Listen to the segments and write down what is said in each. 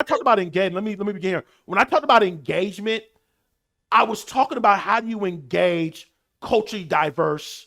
I talked about engagement, let me begin here. When I talked about engagement, I was talking about how do you engage culturally diverse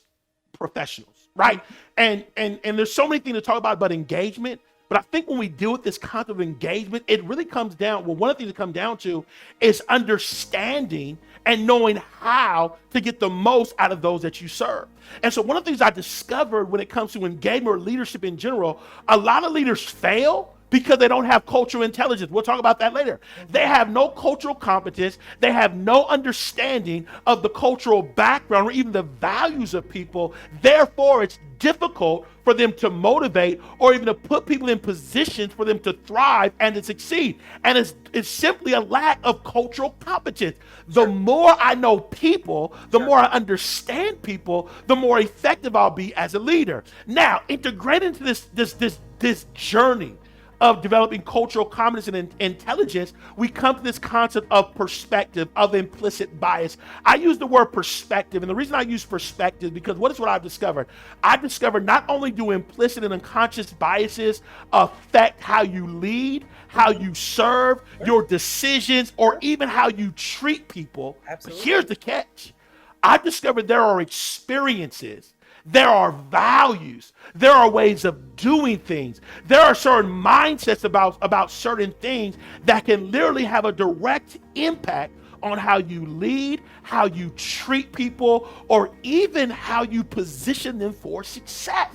professionals, right? And there's so many things to talk about engagement. But I think when we deal with this concept of engagement, it really comes down. Well, one of the things it comes down to is understanding and knowing how to get the most out of those that you serve. And so one of the things I discovered when it comes to engagement or leadership in general, a lot of leaders fail because they don't have cultural intelligence. We'll talk about that later. They have no cultural competence. They have no understanding of the cultural background or even the values of people. Therefore, it's difficult for them to motivate or even to put people in positions for them to thrive and to succeed. And it's simply a lack of cultural competence. The more I know people, the more I understand people, the more effective I'll be as a leader. Now, integrate into this journey of developing cultural competence and intelligence, we come to this concept of perspective, of implicit bias. I use the word perspective, and the reason I use perspective is because what I've discovered? I've discovered not only do implicit and unconscious biases affect how you lead, how you serve, your decisions, or even how you treat people. Absolutely. But here's the catch. I've discovered there are experiences, there are values, there are ways of doing things, there are certain mindsets about certain things that can literally have a direct impact on how you lead, how you treat people, or even how you position them for success.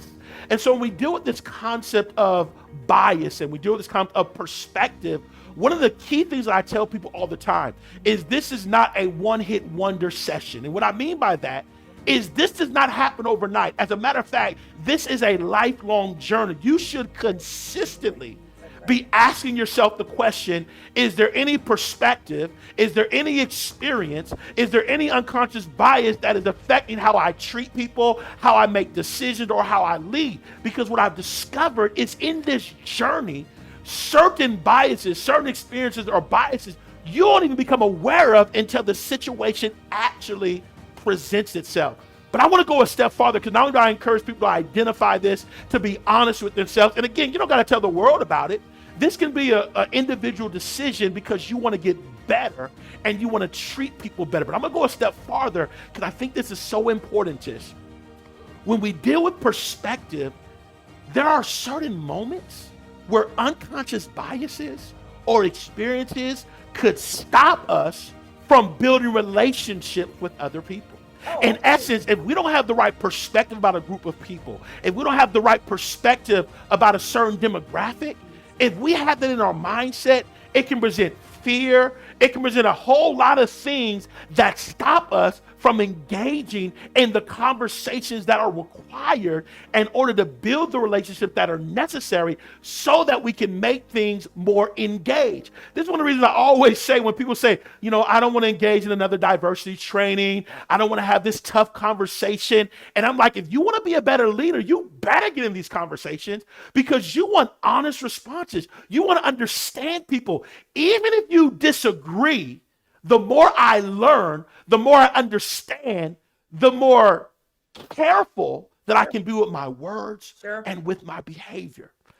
And so when we deal with this concept of bias and we deal with this concept of perspective, one of the key things that I tell people all the time is this is not a one-hit wonder session. And what I mean by that is this does not happen overnight. As a matter of fact, this is a lifelong journey. You should consistently be asking yourself the question, is there any perspective? Is there any experience? Is there any unconscious bias that is affecting how I treat people, how I make decisions, or how I lead? Because what I've discovered is in this journey, certain biases, certain experiences or biases, you don't even become aware of until the situation actually presents itself. But I want to go a step farther because not only do I encourage people to identify this, to be honest with themselves, and again, you don't got to tell the world about it. This can be an individual decision because you want to get better and you want to treat people better. But I'm going to go a step farther because I think this is so important, Tish. When we deal with perspective, there are certain moments where unconscious biases or experiences could stop us from building relationships with other people. In essence, if we don't have the right perspective about a group of people, if we don't have the right perspective about a certain demographic, if we have that in our mindset, it can present fear. It can present a whole lot of things that stop us from engaging in the conversations that are required in order to build the relationships that are necessary so that we can make things more engaged. This is one of the reasons I always say when people say, I don't want to engage in another diversity training. I don't want to have this tough conversation. And I'm like, if you want to be a better leader, you better get in these conversations because you want honest responses. You want to understand people. Even if you disagree, the more I learn, the more I understand, the more careful that I can be with my words and with my behavior.